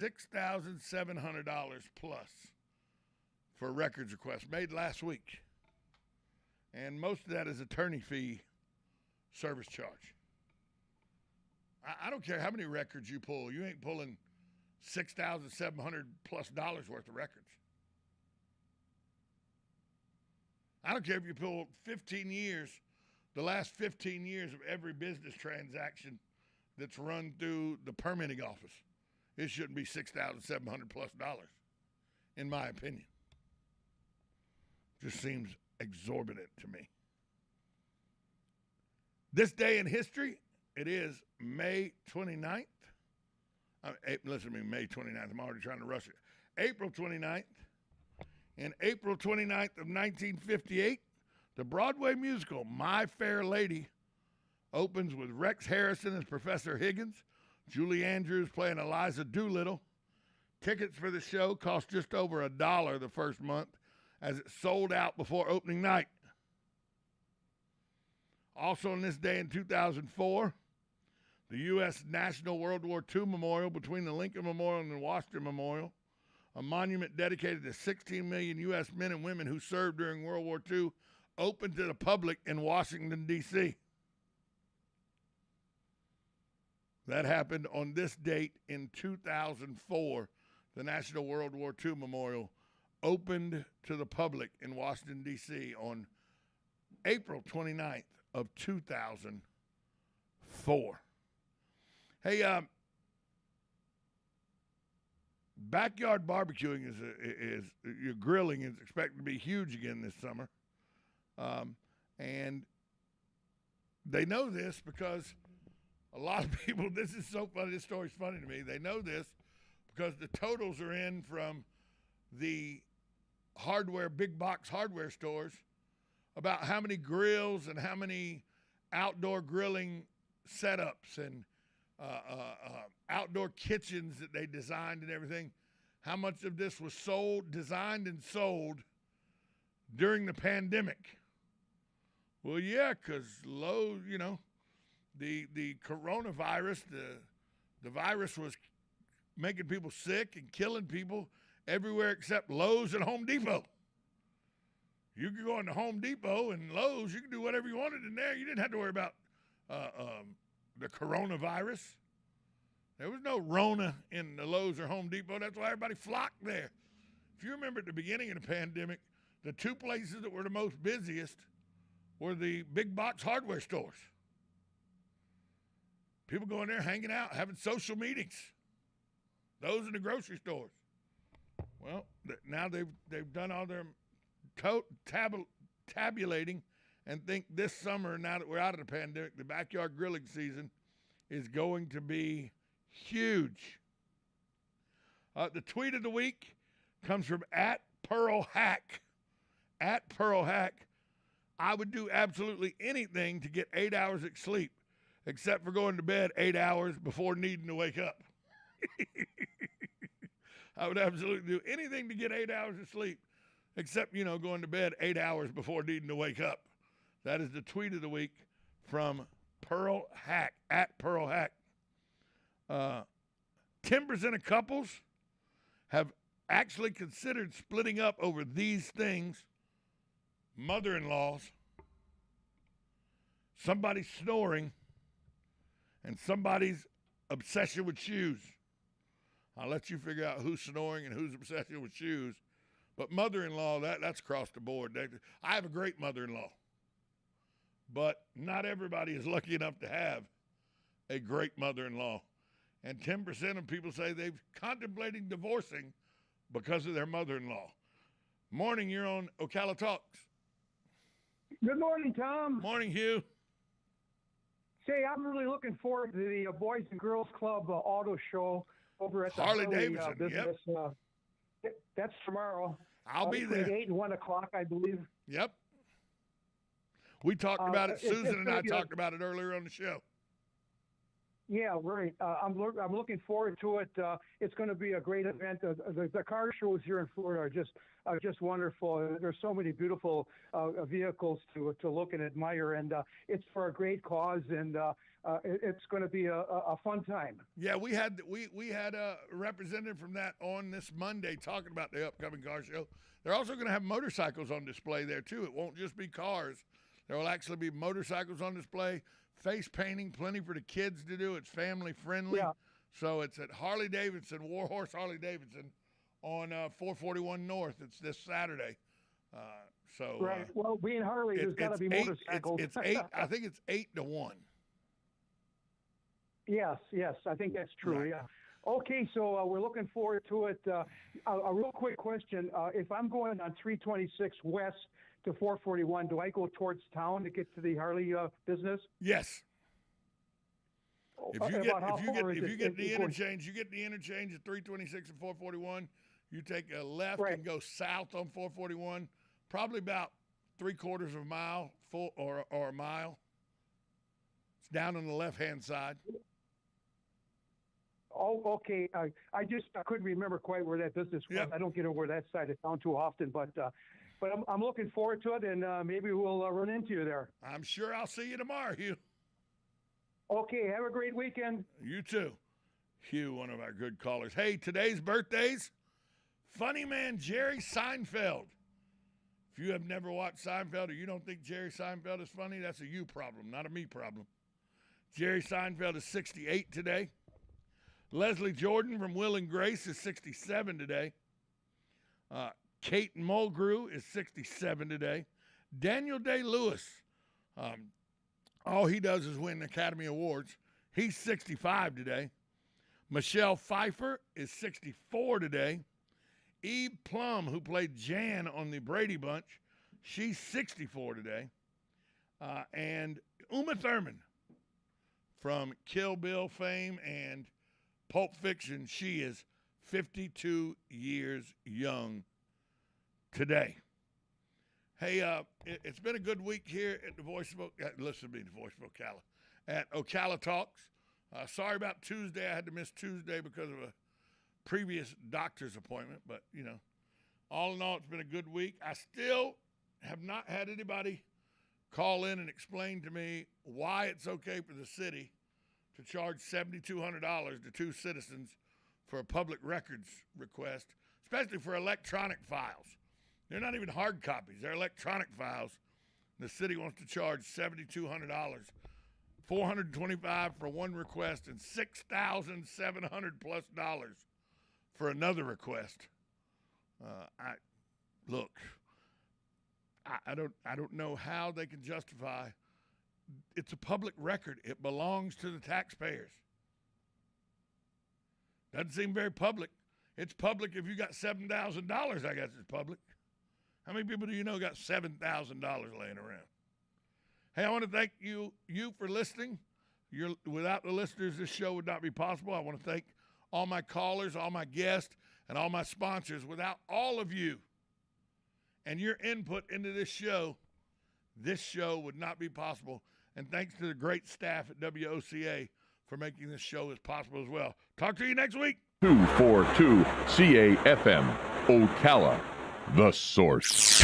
$6,700 plus for a records request made last week. And most of that is attorney fee service charge. I don't care how many records you pull. You ain't pulling $6,700 plus worth of records. I don't care if you pull 15 years, the last 15 years of every business transaction that's run through the permitting office. It shouldn't be $6,700 plus, in my opinion. Just seems exorbitant to me. This day in history, it is May 29th. Listen to me, May 29th. I'm already trying to rush it. April 29th. In April 29th of 1958, the Broadway musical My Fair Lady opens with Rex Harrison as Professor Higgins, Julie Andrews playing Eliza Doolittle. Tickets for the show cost just over $1 the first month, as it sold out before opening night. Also on this day in 2004, the U.S. National World War II Memorial between the Lincoln Memorial and the Washington Memorial, a monument dedicated to 16 million U.S. men and women who served during World War II, opened to the public in Washington, D.C. That happened on this date in 2004. The National World War II Memorial opened to the public in Washington, D.C. on April 29th of 2004. Hey, backyard barbecuing is your grilling is expected to be huge again this summer. And they know this because a lot of people, this is so funny, this story's funny to me. They know this because the totals are in from the hardware, big box hardware stores about how many grills and how many outdoor grilling setups and outdoor kitchens that they designed and everything. How much of this was designed and sold during the pandemic? Well, yeah, because Lowe's, the coronavirus, the virus was making people sick and killing people everywhere except Lowe's and Home Depot. You could go into Home Depot and Lowe's, you could do whatever you wanted in there. You didn't have to worry about the coronavirus. There was no Rona in the Lowe's or Home Depot. That's why everybody flocked there. If you remember at the beginning of the pandemic, the two places that were the most busiest were the big box hardware stores. People going there, hanging out, having social meetings. Those in the grocery stores. Well, now they've done all their tabulating and think this summer, now that we're out of the pandemic, the backyard grilling season is going to be huge. The tweet of the week comes from @PearlHack. @PearlHack. I would do absolutely anything to get 8 hours of sleep, except for going to bed 8 hours before needing to wake up. I would absolutely do anything to get 8 hours of sleep, except, going to bed 8 hours before needing to wake up. That is the tweet of the week from PearlHack, @PearlHack. Timbers and couples have actually considered splitting up over these things. Mother-in-laws, somebody's snoring, and somebody's obsession with shoes. I'll let you figure out who's snoring and who's obsession with shoes. But mother-in-law, that's across the board. I have a great mother-in-law. But not everybody is lucky enough to have a great mother-in-law. And 10% of people say they've contemplating divorcing because of their mother-in-law. Morning, you're on Ocala Talks. Good morning, Tom. Morning, Hugh. Say, I'm really looking forward to the Boys and Girls Club auto show over at the Harley Davidson business. Yep. That's tomorrow. I'll be there. 8 and 1 o'clock, I believe. Yep. We talked about it. Susan and I talked about it earlier on the show. Yeah, right. I'm looking forward to it. It's going to be a great event. The car shows here in Florida are just wonderful. There's so many beautiful vehicles to look and admire, and it's for a great cause. And it's going to be a fun time. Yeah, we had a representative from that on this Monday talking about the upcoming car show. They're also going to have motorcycles on display there too. It won't just be cars. There will actually be motorcycles on display, face painting, plenty for the kids to do. It's family friendly. Yeah. So it's at Harley-Davidson, Warhorse Harley-Davidson on 441 North. It's this Saturday. Right. Well, being Harley, there's got to be motorcycles. It's 8. I think it's 8-1. Yes, I think that's true. Right. Yeah. Okay, so we're looking forward to it. A real quick question: if I'm going on 326 west to 441, do I go towards town to get to the Harley business? Yes. If you get the interchange at 326 and 441. You take a left and go south on 441, probably about 3/4 of a mile, full or a mile. It's down on the left-hand side. Oh, okay. I couldn't remember quite where that business was. Yep. I don't get over that side of town too often, but I'm looking forward to it, and maybe we'll run into you there. I'm sure I'll see you tomorrow, Hugh. Okay. Have a great weekend. You too. Hugh, one of our good callers. Hey, today's birthdays. Funny man Jerry Seinfeld. If you have never watched Seinfeld or you don't think Jerry Seinfeld is funny, that's a you problem, not a me problem. Jerry Seinfeld is 68 today. Leslie Jordan from Will and Grace is 67 today. Kate Mulgrew is 67 today. Daniel Day-Lewis, all he does is win Academy Awards. He's 65 today. Michelle Pfeiffer is 64 today. Eve Plum, who played Jan on the Brady Bunch, she's 64 today. And Uma Thurman from Kill Bill fame and Pulp Fiction, she is 52 years young today. Hey, it's been a good week here at the Voice of Ocala, at Ocala Talks. Sorry about Tuesday. I had to miss Tuesday because of a previous doctor's appointment, but all in all, it's been a good week. I still have not had anybody call in and explain to me why it's okay for the city to charge $7,200 to two citizens for a public records request, especially for electronic files. They're not even hard copies, they're electronic files. The city wants to charge $7,200, $425 for one request, and $6,700 plus for another request. I don't know how they can justify. It's a public record. It belongs to the taxpayers. Doesn't seem very public. It's public if you got $7,000. I guess it's public. How many people do you know got $7,000 laying around? Hey, I want to thank you for listening. Without the listeners, this show would not be possible. I want to thank all my callers, all my guests, and all my sponsors. Without all of you and your input into this show would not be possible. And thanks to the great staff at WOCA for making this show as possible as well. Talk to you next week. 242 CAFM, Ocala, the source.